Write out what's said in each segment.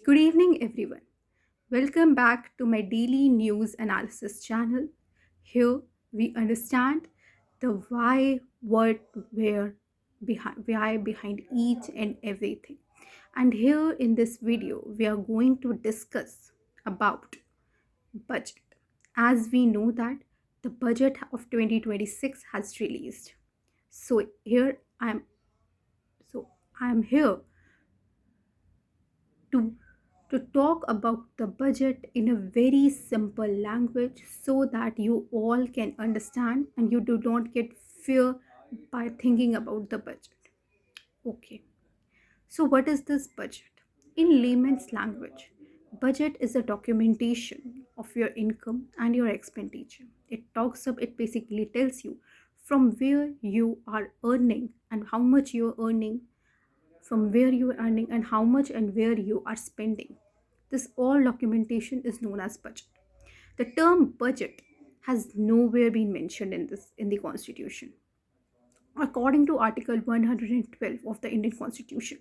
Good evening, everyone. Welcome back to my daily news analysis channel. Here we understand the why, what, why behind each and everything. And here in this video, we are going to discuss about budget. As we know that the budget of 2026 has released. So here I am here to to talk about the budget in a very simple language so that you all can understand and you do not get fear by thinking about the budget. Okay, so what is this budget? In layman's language, budget is a documentation of your income and your expenditure. It basically tells you from where you are earning and how much you're earning, from where you are earning and how much and where you are spending. This all documentation is known as budget. The term budget has nowhere been mentioned in the constitution. According to Article 112 of the Indian Constitution,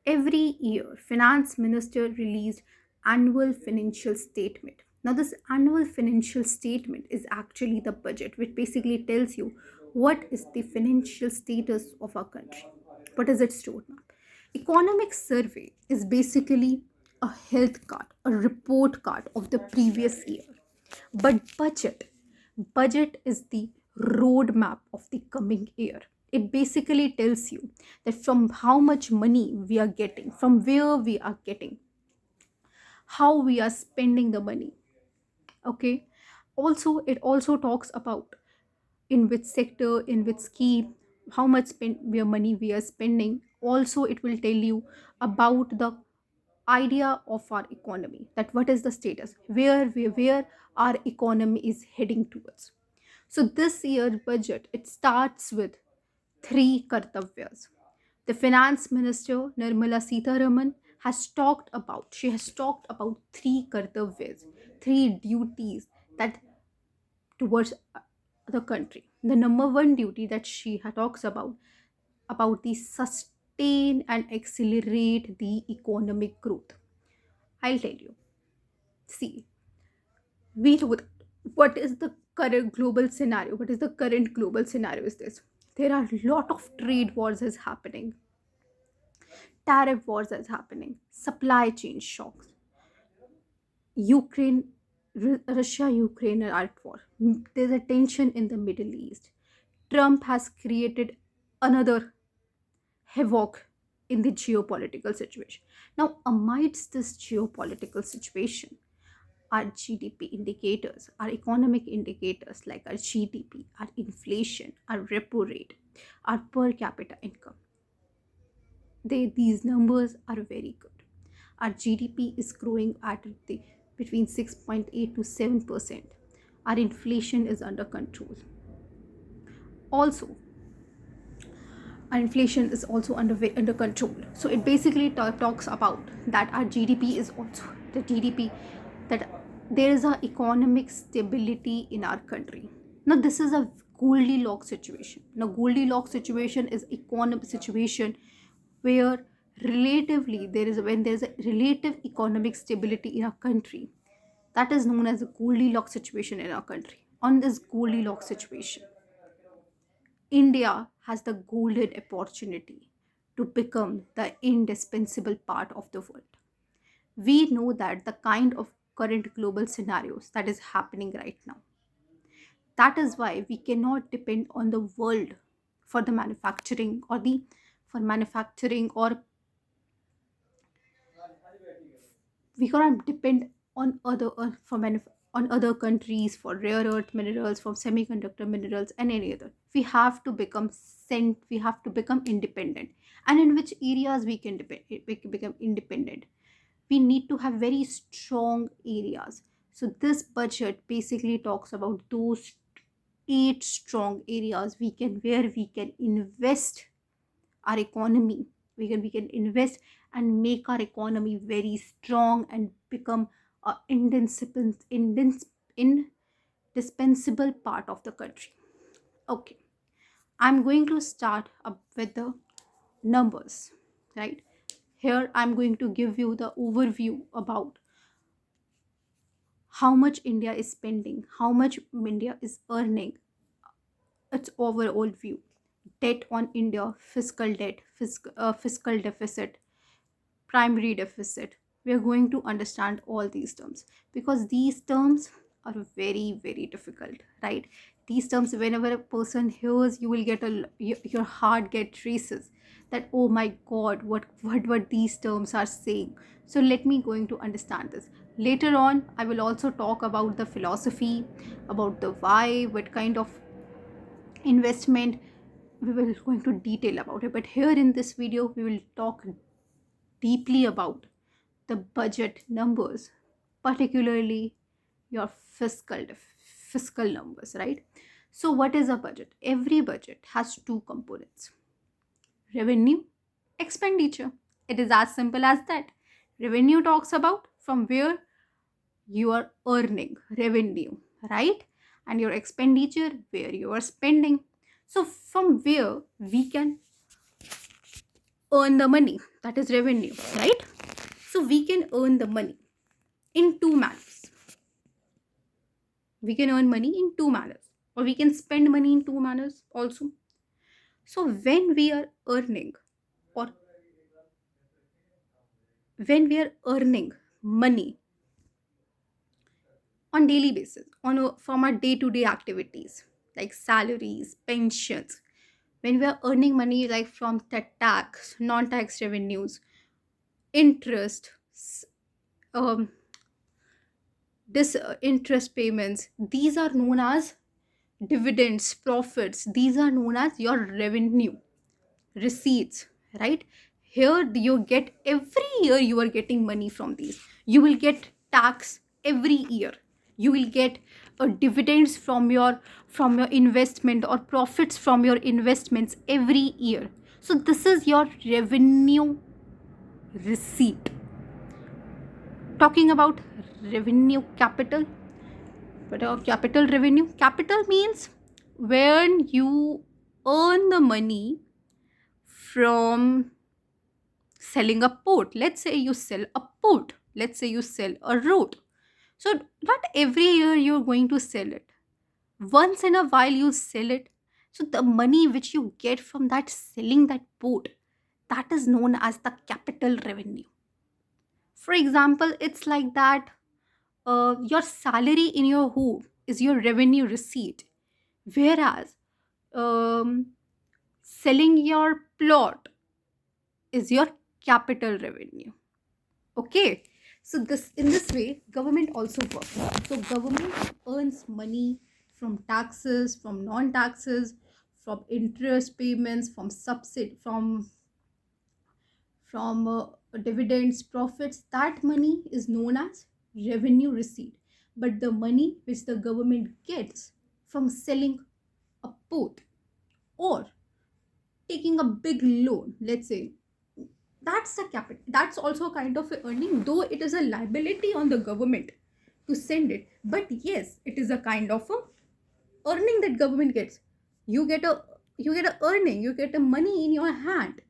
every year finance minister released annual financial statement. Now this annual financial statement is actually the budget, which basically tells you what is the financial status of our country, what is its roadmap. Economic survey is basically a health card, a report card of the previous year. But budget is the roadmap of the coming year. It basically tells you that from how much money we are getting, from where we are getting, how we are spending the money. Okay. Also, it also talks about in which sector, in which scheme, how much money we are spending. Also, it will tell you about the idea of our economy, that what is the status, where our economy is heading towards. So this year budget, it starts with three kartavyas. The finance minister Nirmala Sitharaman has talked about three kartavyas, three duties that towards the country. The number one duty that talks about the sustain and accelerate the economic growth. I'll tell you. See, we know that what is the current global scenario. What is the current global scenario? Is this? There are a lot of trade wars is happening, tariff wars is happening, supply chain shocks. Ukraine, Russia, Ukraine are at war. There's a tension in the Middle East. Trump has created another havoc in the geopolitical situation. Now, amidst this geopolitical situation, our GDP indicators, our economic indicators like our GDP, our inflation, our repo rate, our per capita income, these numbers are very good. Our GDP is growing at the between 6.8 to 7%. Our inflation is under control. Also, our inflation is also under control. So it basically talks about that our GDP is also the GDP, that there is a economic stability in our country. Now this is a Goldilocks situation. Now Goldilocks situation is economic situation where relatively there is when there is a relative economic stability in our country. That is known as a Goldilocks situation in our country. On this Goldilocks situation, India has the golden opportunity to become the indispensable part of the world. We know that the kind of current global scenarios that is happening right now. That is why we cannot depend on the world for the manufacturing or the for manufacturing, or we cannot depend on on other countries for rare earth minerals, for semiconductor minerals and any other. We have to become independent. And in which areas we can become independent? We need to have very strong areas. So this budget basically talks about those eight strong areas where we can invest our economy. We can invest and make our economy very strong and become a indispensable part of the country. Okay, I'm going to start up with the numbers, right? Here I'm going to give you the overview about how much India is spending, how much India is earning, its overall view. Debt on India, fiscal debt, fiscal deficit, primary deficit. We are going to understand all these terms because these terms are very, very difficult, right? These terms, whenever a person hears, you will get your heart get races that, oh my god, what these terms are saying. So let me going to understand this. Later on, I will also talk about the philosophy, about the why, what kind of investment we will going to detail about it. But here in this video, we will talk deeply about the budget numbers, particularly your fiscal numbers, right? So what is a budget? Every budget has two components: revenue, expenditure. It is as simple as that. Revenue talks about from where you are earning revenue, right? And your expenditure, where you are spending. So from where we can earn the money, that is revenue, right? So we can earn the money in two manners. We can earn money in two manners, or we can spend money in two manners also. So when we are earning, or when we are earning money on daily basis, from our day-to-day activities like salaries, pensions, when we are earning money like from the tax, non-tax revenues, interest, um, this interest payments, these are known as dividends, profits. These are known as your revenue receipts, right? Here you get every year, you are getting money from these. You will get tax every year. You will get dividends from your investment, or profits from your investments every year. So this is your revenue receipt. Talking about revenue capital, but capital revenue, capital means when you earn the money from selling a port. Let's say you sell a port, let's say you sell a road. So not every year you're going to sell it, once in a while you sell it. So the money which you get from that selling that port, that is known as the capital revenue. For example, it's like that, your salary in your home is your revenue receipt, whereas um, selling your plot is your capital revenue. Okay, so this, in this way government also works. So government earns money from taxes, from non-taxes, from interest payments, from subsidy, from dividends, profits. That money is known as revenue receipt. But the money which the government gets from selling a port, or taking a big loan, let's say, that's the capital. That's also a kind of a earning, though it is a liability on the government to send it. But yes, it is a kind of a earning that government gets. You get a, you get a earning, you get a money in your hand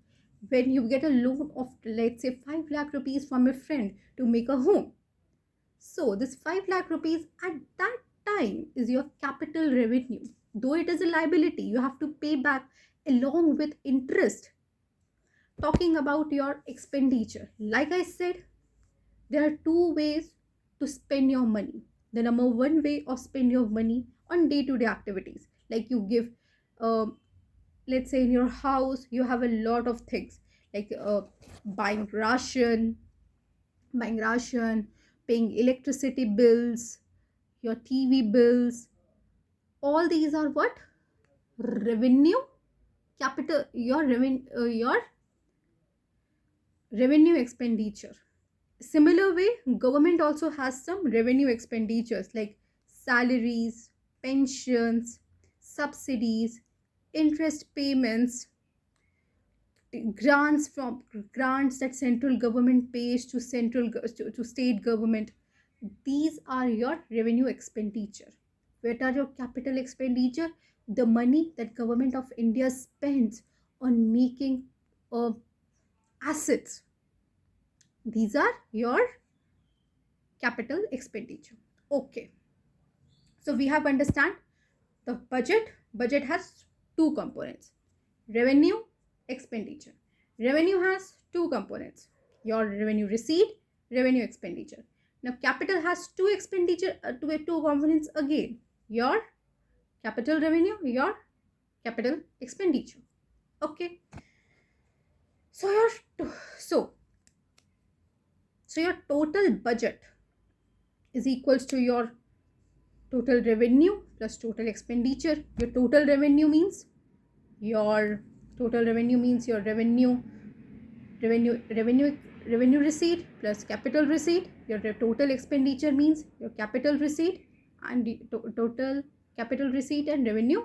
when you get a loan of, let's say, 5 lakh rupees from a friend to make a home. So this 5 lakh rupees at that time is your capital revenue. Though it is a liability, you have to pay back along with interest. Talking about your expenditure, like I said, there are two ways to spend your money. The number one way of spend your money on day-to-day activities, like you give, um, let's say in your house you have a lot of things, like buying ration, paying electricity bills, your TV bills. All these are what? Revenue, capital, your revenue expenditure. Similar way, government also has some revenue expenditures like salaries, pensions, subsidies, interest payments, grants from grants that central government pays to to state government. These are your revenue expenditure. What are your capital expenditure? The money that government of India spends on making uh, assets, These are your capital expenditure. Okay, so we have understand the budget. Budget has two components: revenue, expenditure. Revenue has two components: your revenue receipt, revenue expenditure. Now capital has two expenditure, two components again: your capital revenue, your capital expenditure. Okay, so so so your total budget is equals to your total revenue plus total expenditure. Your total revenue means your your revenue revenue revenue receipt plus capital receipt. Your total expenditure means your capital receipt and the total capital receipt and revenue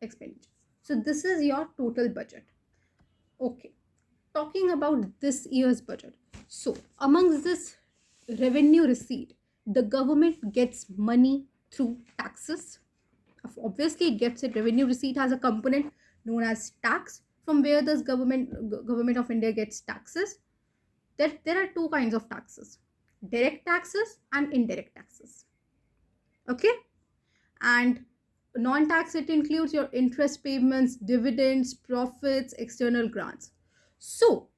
expenditure. So this is your total budget. Okay, talking about this year's budget. So amongst this revenue receipt, the government gets money through taxes. Obviously it gets it. Revenue receipt has a component known as tax. From where does government of India gets taxes? There are two kinds of taxes: direct taxes and indirect taxes. Okay, and non-tax, it includes your interest payments, dividends, profits, external grants. So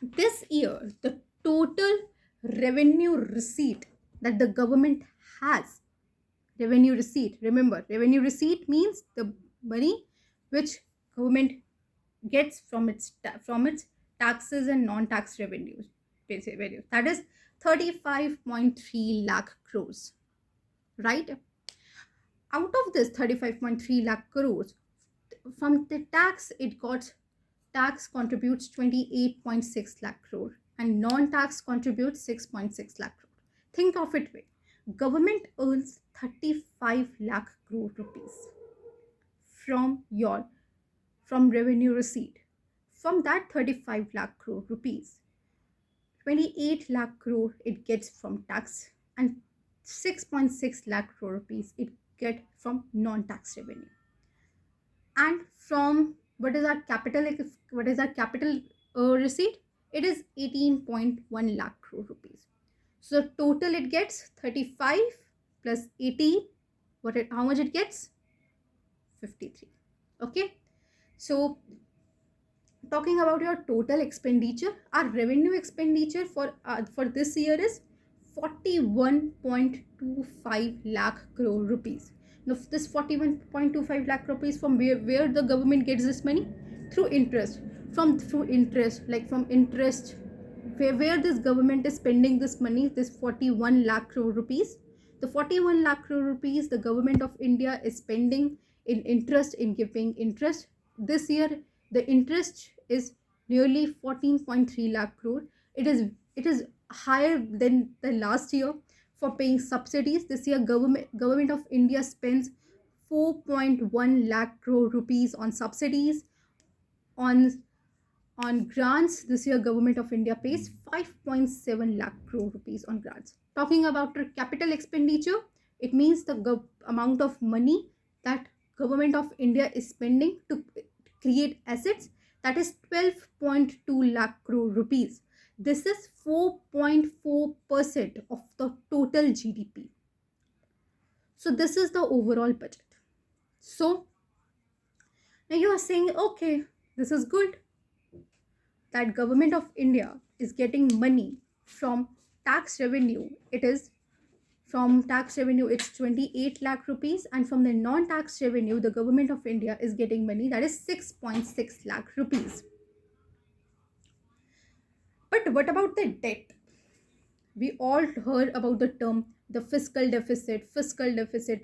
this year the total revenue receipt that the government has, revenue receipt, remember, revenue receipt means the money which government gets from its taxes and non-tax revenues, basically that is 35.3 lakh crores, right? Out of this 35.3 lakh crores, from the tax it got, tax contributes 28.6 lakh crore and non-tax contributes 6.6 lakh crore. Think of it way: government earns 35 lakh crore rupees from revenue receipt. From that 35 lakh crore rupees, 28 lakh crore it gets from tax and 6.6 lakh crore rupees it get from non-tax revenue. And from what is our capital receipt? It is 18.1 lakh crore rupees. So total it gets 35 plus 18. How much it gets? 53. Okay, so talking about your total expenditure, our revenue expenditure for this year is 41.25 lakh crore rupees. Now this 41.25 lakh rupees, from where the government gets this money? Through interest. Through interest, like from interest, where this government is spending this money, this 41 lakh crore rupees. The 41 lakh crore rupees the government of India is spending in interest, in giving interest. This year the interest is nearly 14.3 lakh crore. It is higher than the last year. For paying subsidies, this year government of India spends 4.1 lakh crore rupees on subsidies. On grants, this year government of India pays 5.7 lakh crore rupees on grants. Talking about capital expenditure, it means the amount of money that government of India is spending to create assets, that is 12.2 lakh crore rupees. This is 4.4% of the total GDP. So this is the overall budget. So now you are saying, okay, this is good that government of India is getting money from tax revenue. It is from tax revenue, it's 28 lakh rupees, and from the non-tax revenue the government of India is getting money, that is 6.6 lakh rupees. But what about the debt? We all heard about the term the fiscal deficit,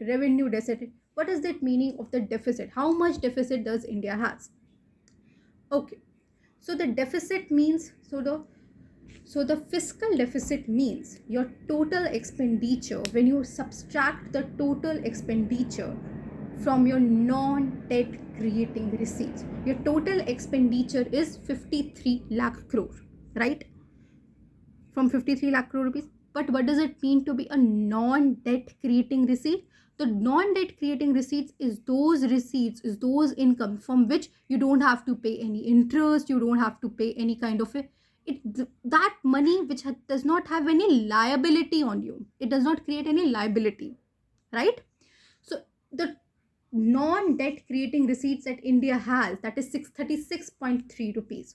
revenue deficit. What is that meaning of the deficit? How much deficit does India has? Okay, so the deficit means, so the fiscal deficit means your total expenditure, when you subtract the total expenditure from your non-debt creating receipts. Your total expenditure is 53 lakh crore, right? From 53 lakh crore rupees. But what does it mean to be a non-debt creating receipt? The non-debt creating receipts is those receipts, is those income from which you don't have to pay any interest, you don't have to pay any kind of a that money which does not have any liability on you. It does not create any liability, right? So the non-debt creating receipts that India has, that is 636.3 rupees.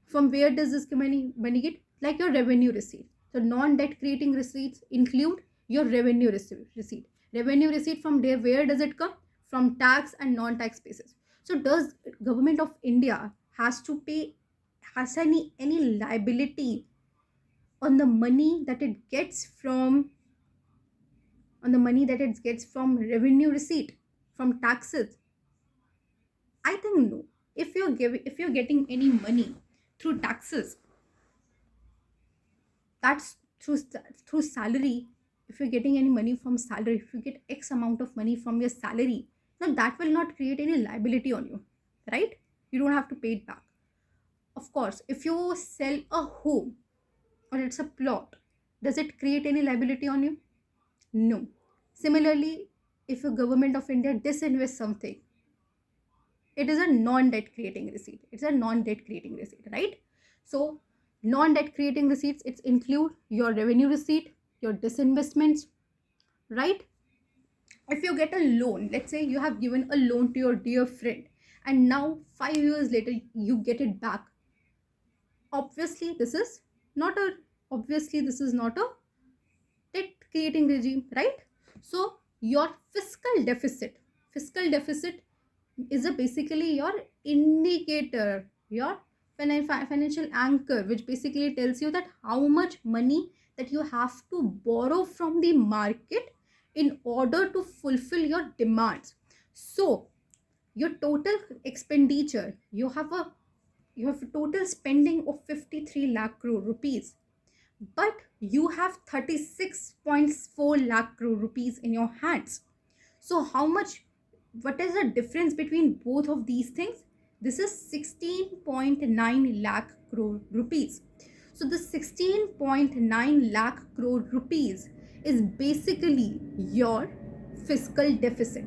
From where does this money get? Like your revenue receipt. So non-debt creating receipts include your revenue receipt. Revenue receipt from there, where does it come? From tax and non-tax basis. So does government of India has to pay, has any liability on the money that it gets from, on the money that it gets from revenue receipt, from taxes? I think no. If you're getting any money through taxes, that's through salary. If you're getting any money from salary, if you get X amount of money from your salary, now that will not create any liability on you, right? You don't have to pay it back. Of course, if you sell a home or it's a plot, does it create any liability on you? No. Similarly, if a government of India disinvests something, it is a non-debt creating receipt. It's a non-debt creating receipt, right? So non-debt creating receipts, it's include your revenue receipt, your disinvestments, right? If you get a loan, let's say you have given a loan to your dear friend, and now 5 years later you get it back. Obviously this is not a, obviously this is not a debt creating regime, right? So your fiscal deficit is a basically your indicator, your financial anchor, which basically tells you that how much money that you have to borrow from the market in order to fulfill your demands. So your total expenditure, you have a total spending of 53 lakh crore rupees, but you have 36.4 lakh crore rupees in your hands. So how much, what is the difference between both of these things? This is 16.9 lakh crore rupees. So the 16.9 lakh crore rupees is basically your fiscal deficit.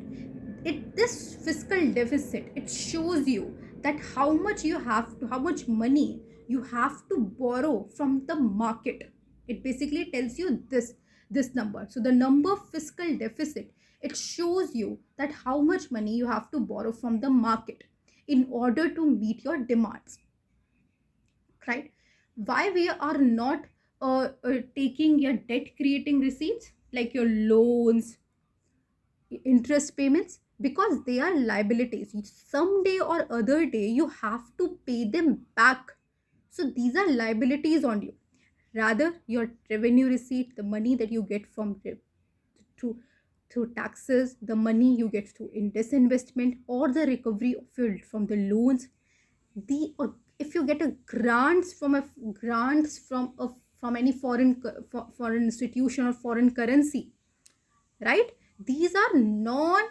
This fiscal deficit, it shows you that how much you have to, how much money you have to borrow from the market. It basically tells you this number. So the number fiscal deficit, it shows you that how much money you have to borrow from the market in order to meet your demands, right? Why we are not taking your debt creating receipts like your loans, interest payments? Because they are liabilities. Someday or other day you have to pay them back. So these are liabilities on you. Rather, your revenue receipt, the money that you get from through through taxes, the money you get through in disinvestment, or the recovery of your, from the loans, the, or if you get a grants from a, grants from any foreign institution or foreign currency, right? These are non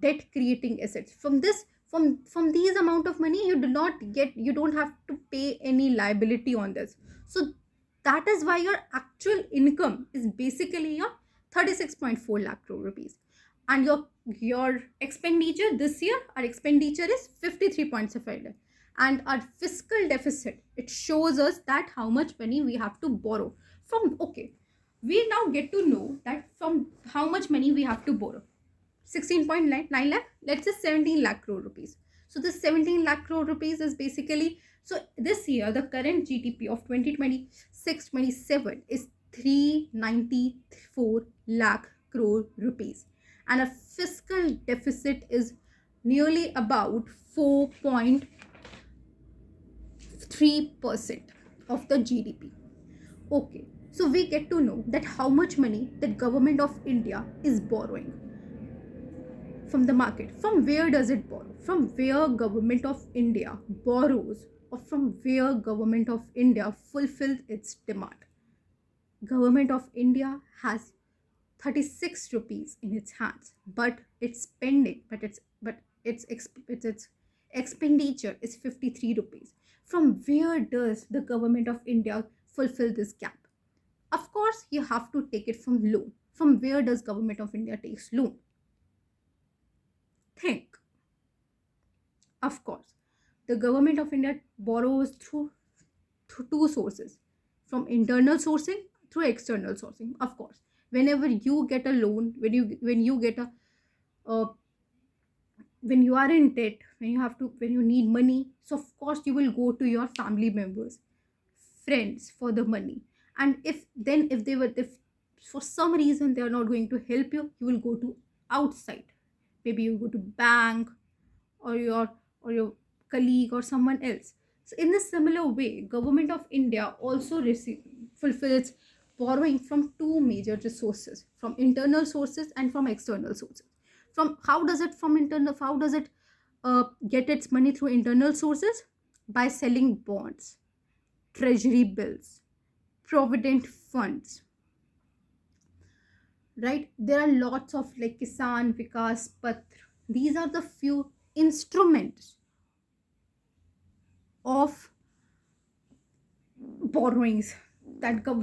debt creating assets. From this, from these amount of money, you do not get, you don't have to pay any liability on this. So that is why your actual income is basically your 36.4 lakh crore rupees, and your expenditure this year, our expenditure is 53.5 lakh, and our fiscal deficit, it shows us that how much money we have to borrow from. Okay, we now get to know that from how much money we have to borrow. 16.9 lakh, let's say 17 lakh crore rupees. So this 17 lakh crore rupees is basically, so this year the current GDP of 2026-27 is 394 lakh crore rupees, and a fiscal deficit is nearly about 4.3% of the GDP. Okay, so we get to know that how much money that government of India is borrowing from the market. From where does it borrow? From where government of India borrows, or from where government of India fulfills its demand? Government of India has 36 rupees in its hands, but its spending, its expenditure is 53 rupees. From where does the government of India fulfill this gap? Of course, you have to take it from loan. From where does government of India takes loan? think, of course, the government of India borrows through two sources, from internal sourcing through external sourcing. Of course, whenever you get a loan, when you get a uh, when you are in debt, when you need money, so of course you will go to your family members, friends for the money. And if for some reason they are not going to help you, you will go to outside. Maybe you go to bank, or your colleague or someone else. So in this similar way, government of India also fulfills borrowing from two major resources, from internal sources and from external sources. From how does it get its money through internal sources? By selling bonds, treasury bills, provident funds, right? There are lots of, like, Kisan Vikas Patra. These are the few instruments of borrowings,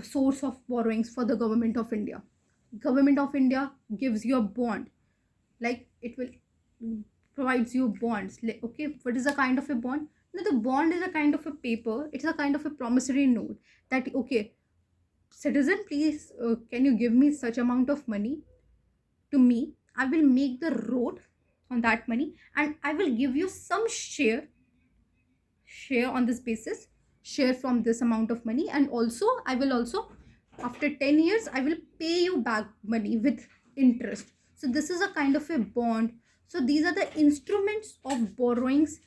source of borrowings for the government of India. Government of India gives you a bond, like it will provides you bonds. Like, okay, what is a kind of a bond? No, the bond is a kind of a paper. It's a kind of a promissory note that, okay, citizen, please, can you give me such amount of money to me? I will make the road on that money, and I will give you some share on this basis, share from this amount of money. And also, I will also, after 10 years, I will pay you back money with interest. So this is a kind of a bond. So these are the instruments of borrowings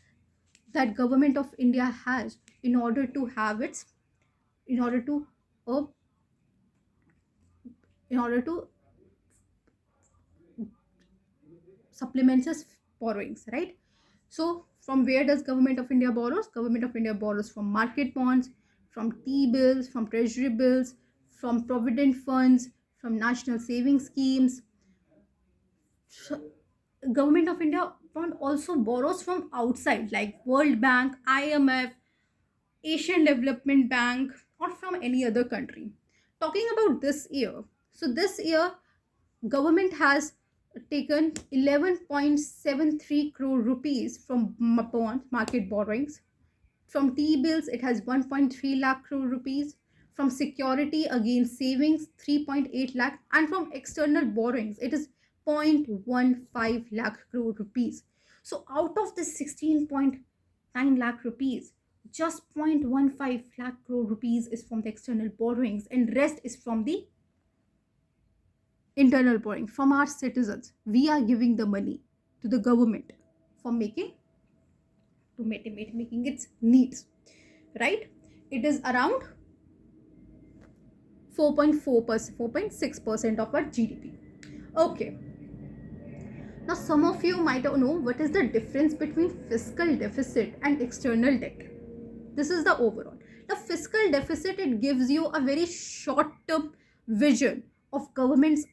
that government of India has in order to have its in order to uh, in order to supplement its borrowings, right? So from where does government of India borrows? Government of India borrows from market bonds, from T-bills, from treasury bills, from provident funds, from national saving schemes. So, government of India also borrows from outside, like World Bank, IMF, Asian Development Bank, or from any other country. Talking about this year, so this year government has taken 11.73 crore rupees from bond market borrowings. From T-bills, it has 1.3 lakh crore rupees. From security against savings, 3.8 lakh. And from external borrowings, it is 0.15 lakh crore rupees. So out of the 16.9 lakh rupees, just 0.15 lakh crore rupees is from the external borrowings, and rest is from the internal borrowing from our citizens. We are giving the money to the government for making its needs, right? It is around 4.4%, 4.6% of our GDP. Okay, now some of you might know what is the difference between fiscal deficit and external debt. This is the overall. The fiscal deficit, it gives you a very short term vision of government's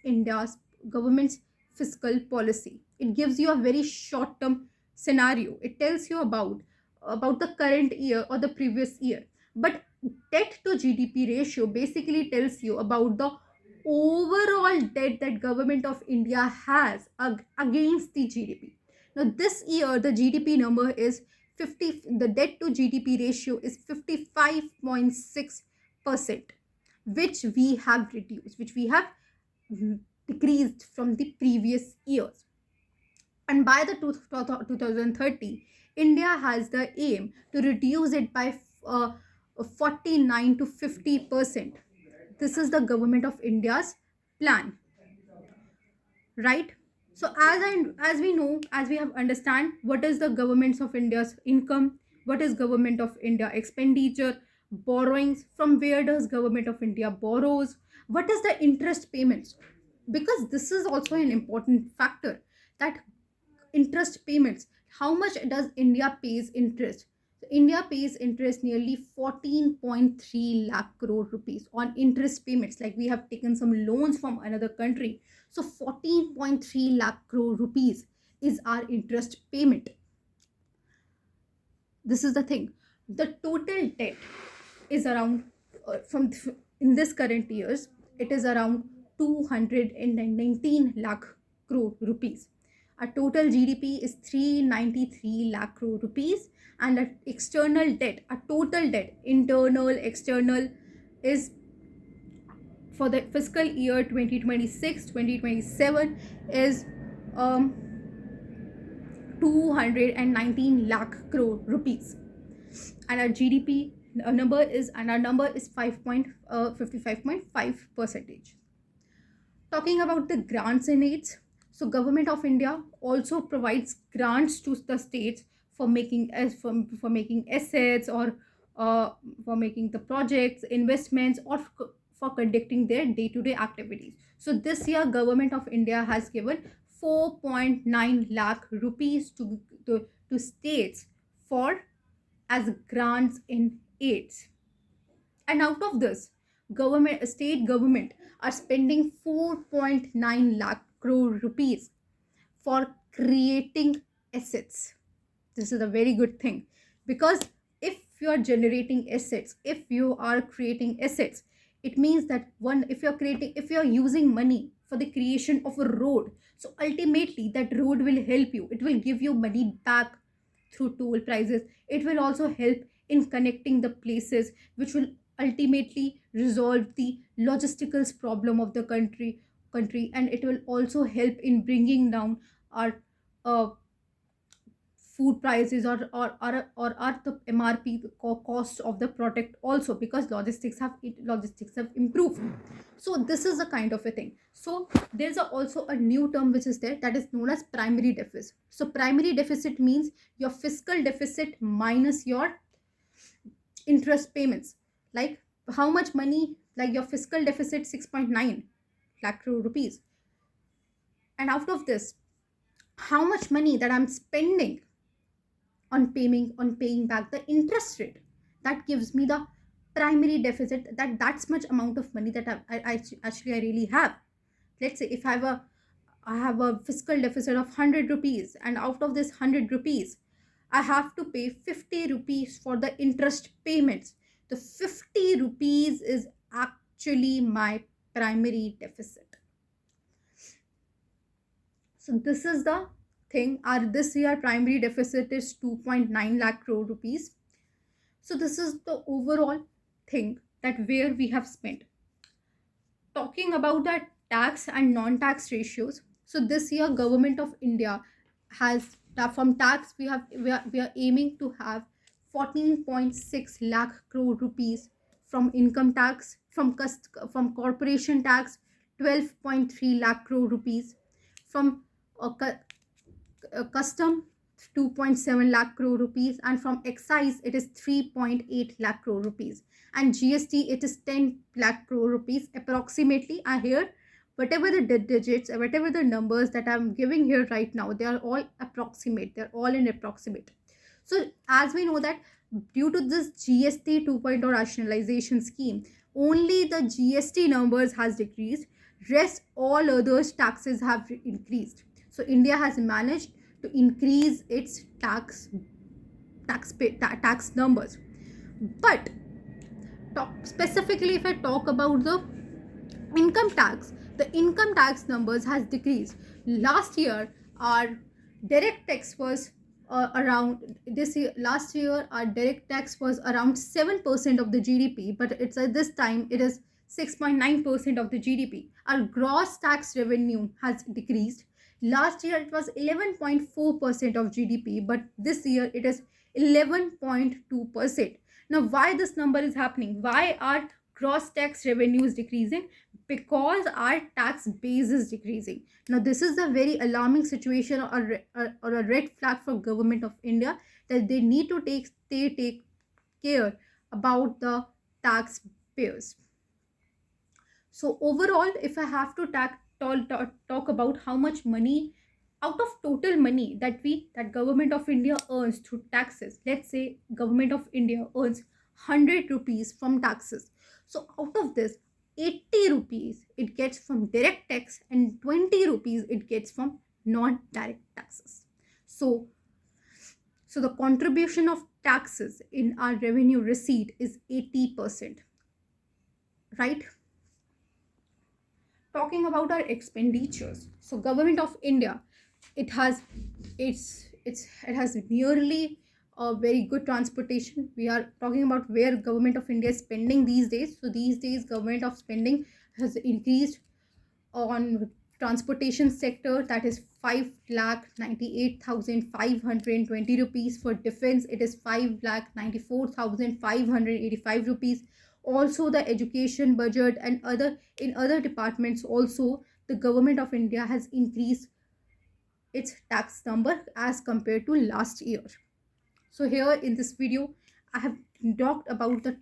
fiscal policy. It gives you a very short term scenario. It tells you about the current year or the previous year. But debt to GDP ratio basically tells you about the overall debt that government of India has against the GDP. Now this year the GDP number is 50. The debt to GDP ratio is 55.6%, which we have reduced, which we have decreased from the previous years. And by the 2030, India has the aim to reduce it by 49 to 50%. This is the government of India's plan, right? So as we know, as we have understand, what is the governments of India's income, what is government of India expenditure, borrowings, from where does government of India borrows, what is the interest payments? Because this is also an important factor, that interest payments, how much does India pays interest? So India pays interest nearly 14.3 lakh crore rupees on interest payments. Like, we have taken some loans from another country. So 14.3 lakh crore rupees is our interest payment. This is the thing. The total debt is around from in this current years, it is around 219 lakh crore rupees. Our total GDP is 393 lakh crore rupees, and our external debt, our total debt, internal, external, is for the fiscal year 2026-2027 is um 219 lakh crore rupees, and our GDP number is 55.5 percentage. Talking about the grants and aids, so Government of India also provides grants to the states for making assets, or uh, for making the projects, investments, or for conducting their day-to-day activities. So this year, Government of India has given 4.9 lakh rupees to states for as grants in aids. And out of this, state government are spending 4.9 lakh crore rupees for creating assets. This is a very good thing, because if you are generating assets, if you are creating assets, it means that one, if you are using money for the creation of a road, so ultimately that road will help you, it will give you money back through toll prices. It will also help in connecting the places, which will ultimately resolve the logisticals problem of the country, and it will also help in bringing down our uh, food prices, or the MRP, the cost of the product also, because logistics have improved. So this is a kind of a thing. So there's also a new term which is there, that is known as primary deficit. So primary deficit means your fiscal deficit minus your interest payments. Like how much money, like your fiscal deficit 6.9 lakh crore rupees, and out of this, how much money that I'm spending on paying back the interest rate, that gives me the primary deficit, that's much amount of money that I really have. Let's say if I have a fiscal deficit of 100 rupees, and out of this 100 rupees I have to pay 50 rupees for the interest payments. The 50 rupees is actually my primary deficit. So this is the thing. Our this year primary deficit is 2.9 lakh crore rupees. So this is the overall thing, that where we have spent. Talking about that tax and non-tax ratios. So this year Government of India has, from tax, we are aiming to have 14.6 lakh crore rupees, from income tax, from corporation tax 12.3 lakh crore rupees, from custom 2.7 lakh crore rupees, and from excise it is 3.8 lakh crore rupees, and GST it is 10 lakh crore rupees approximately. I hear whatever the digits or whatever the numbers that I'm giving here right now, they are all approximate, they're all in approximate. So as we know that due to this GST 2.0 rationalization scheme, only the GST numbers has decreased, rest all others taxes have increased. So India has managed to increase its tax numbers. But specifically if I talk about the income tax, the income tax numbers has decreased. Last year our direct tax was around this year last year our direct tax was around 7% of the GDP, but it's at this time it is 6.9% of the GDP. Our gross tax revenue has decreased. Last year it was 11.4% of GDP, but this year it is 11.2%. Now why this number is happening? Why our gross tax revenue is decreasing? Because our tax base is decreasing. Now this is a very alarming situation, or a red flag for Government of India, that they need to take care about the taxpayers. So overall, if I have to talk about how much money out of total money that Government of India earns through taxes, let's say Government of India earns 100 rupees from taxes. So out of this, 80 rupees it gets from direct tax, and 20 rupees it gets from non-direct taxes. So the contribution of taxes in our revenue receipt is 80%, right? Talking about our expenditures, so Government of India It has it has nearly a very good transportation. We are talking about where government of India is spending these days. So these days government of spending has increased on transportation sector, that is 5,98,520 rupees. For defense it is 5,94,585 rupees. Also the education budget and other in other departments also, the government of India has increased its tax number as compared to last year. So here in this video I have talked about the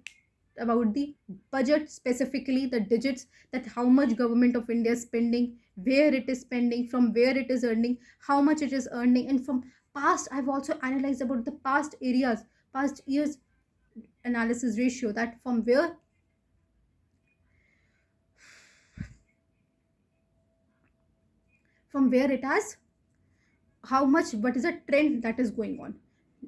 budget, specifically the digits, that how much government of India is spending, where it is spending, from where it is earning, how much it is earning, and from past I've also analyzed about the past areas, past years analysis ratio, that from where it has, how much, what is the trend that is going on.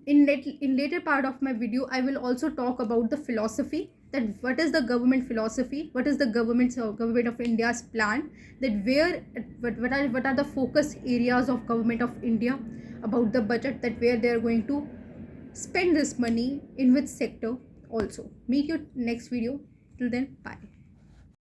In later part of my video I will also talk about the philosophy, that what is the government philosophy, what is the government of India's plan, that where what are the focus areas of government of India about the budget, that where they are going to spend this money in which sector. Also meet you next video. Till then, bye.